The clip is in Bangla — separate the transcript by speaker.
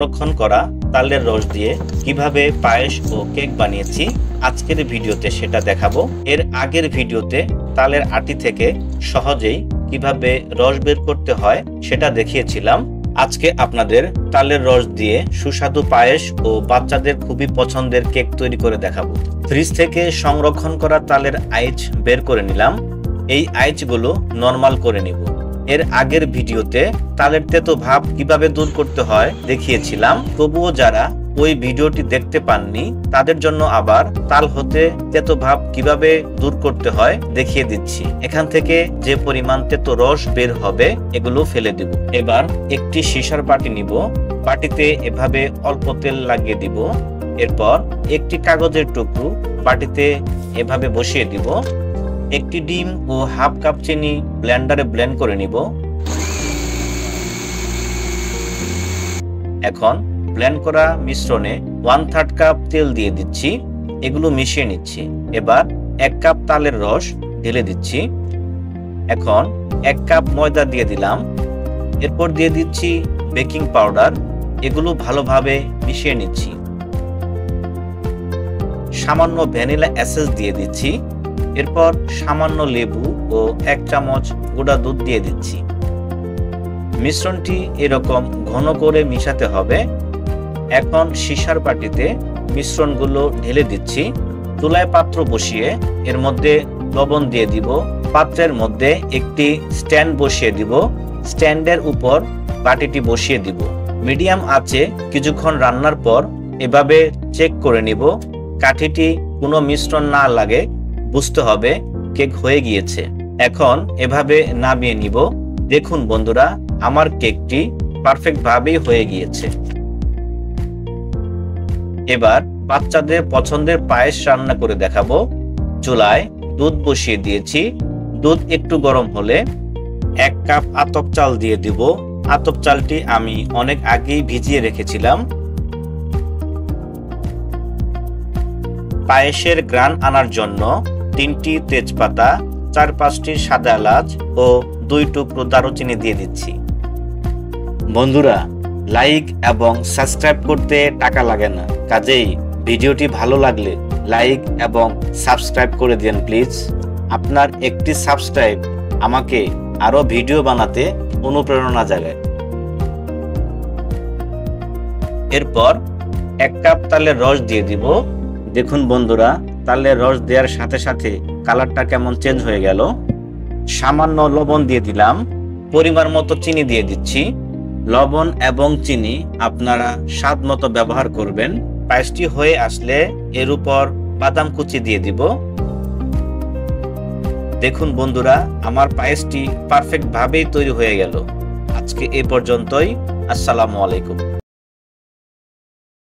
Speaker 1: সংরক্ষণ করা তালের রস দিয়ে কিভাবে পায়েস ও কেক বানিয়েছি আজকের ভিডিওতে সেটা দেখাবো। এর আগের ভিডিওতে তালের আটি থেকে সহজেই কিভাবে রস বের করতে হয় সেটা দেখিয়েছিলাম। আজকে আপনাদের তালের রস দিয়ে সুস্বাদু পায়েস ও বাচ্চাদের খুবই পছন্দের কেক তৈরি করে দেখাবো। ফ্রিজ থেকে সংরক্ষণ করা তালের আইচ বের করে নিলাম। এই আইচগুলো নরমাল করে নিব। এর আগের ভিডিওতে তালের তেতো ভাব কিভাবে দূর করতে হয় দেখিয়েছিলাম। তবুও যারা ওই ভিডিওটি দেখতে পাননি তাদের জন্য আবার তাল হতে তেতো ভাব কিভাবে দূর করতে হয় দেখিয়ে দিচ্ছি। এখান থেকে যে পরিমাণ তেতো রস বের হবে এগুলো ফেলে দিব। এবার একটি সীসার বাটি নিব। বাটিতে এভাবে অল্প তেল লাগিয়ে দিব। এরপর একটি কাগজের টুকরো বাটিতে এভাবে বসিয়ে দিব। একটি ডিম ও হাফ কাপ চিনি ব্লেন্ডারে ব্লেন্ড করে নিব। এখন ব্লেন্ড করা মিশ্রণে 1/3 কাপ তেল দিয়ে দিচ্ছি। এগুলো মিশিয়ে নিচ্ছি। এবার 1 কাপ তালের রস ঢেলে দিচ্ছি। এখন 1 কাপ ময়দা দিয়ে দিলাম। এরপর দিয়ে দিচ্ছি বেকিং পাউডার। এগুলো ভালোভাবে মিশিয়ে নিচ্ছি। সামান্য ভ্যানিলা এসেন্স দিয়ে দিচ্ছি। এরপর সামান্য লেবু ও 1 চামচ গুঁড়া দুধ দিয়ে দিচ্ছি। মিশ্রণটি এরকম ঘন করে মিশাতে হবে। এখন সীসার বাটিতে মিশ্রণগুলো ঢেলে দিচ্ছি। চুলায় পাত্র বসিয়ে এর মধ্যে লবণ দিয়ে দিব। পাত্রের মধ্যে একটি স্ট্যান্ড বসিয়ে দিব। স্ট্যান্ডের উপর বাটিটি বসিয়ে দিব। মিডিয়াম আঁচে কিছুক্ষণ রান্নার পর এভাবে চেক করে নিব। কাঠিটি কোনো মিশ্রণ না লাগে বুঝতে হবে কেক হয়ে গিয়েছে। এখন এভাবে নামিয়ে নিব। দেখুন বন্ধুরা, আমার কেকটি পারফেক্ট ভাবেই হয়ে গিয়েছে। এবার বাচ্চাদের পছন্দের পায়েস রান্না করে দেখাবো। চুলায় দুধ বসিয়ে দিয়েছি। দুধ একটু গরম হলে 1 কাপ আতপ চাল দিয়ে দিব। আতপ চালটি আমি অনেক আগেই ভিজিয়ে রেখেছিলাম। পায়েসের গ্রান আনার জন্য 3টি তেজপাতা, 4-5টি সাদা এলাচ ও 2 টুকরো দারুচিনি দিয়ে দিচ্ছি। বন্ধুরা, লাইক এবং সাবস্ক্রাইব করতে টাকা লাগে না, কাজেই ভিডিওটি ভালো লাগলে লাইক এবং সাবস্ক্রাইব করে দিন প্লিজ। আপনার একটি সাবস্ক্রাইব আমাকে আরো ভিডিও বানাতে অনুপ্রেরণা জাগায়। এরপর 1 কাপ তালের রস দিয়ে দিব। দেখুন বন্ধুরা, তালের রস দেওয়ার সাথে সাথে কালারটা কেমন চেঞ্জ হয়ে গেল। সামান্য লবণ দিয়ে দিলাম। পরিমাণ মতো চিনি দিয়ে দিচ্ছি। লবণ এবং চিনি আপনারা স্বাদ মতো ব্যবহার করবেন। পায়েসটি হয়ে আসলে এর উপর বাদাম কুচি দিয়ে দিব। দেখুন বন্ধুরা, আমার পায়েসটি পারফেক্ট ভাবেই তৈরি হয়ে গেল। আজকে এ পর্যন্তই। আসসালামু আলাইকুম।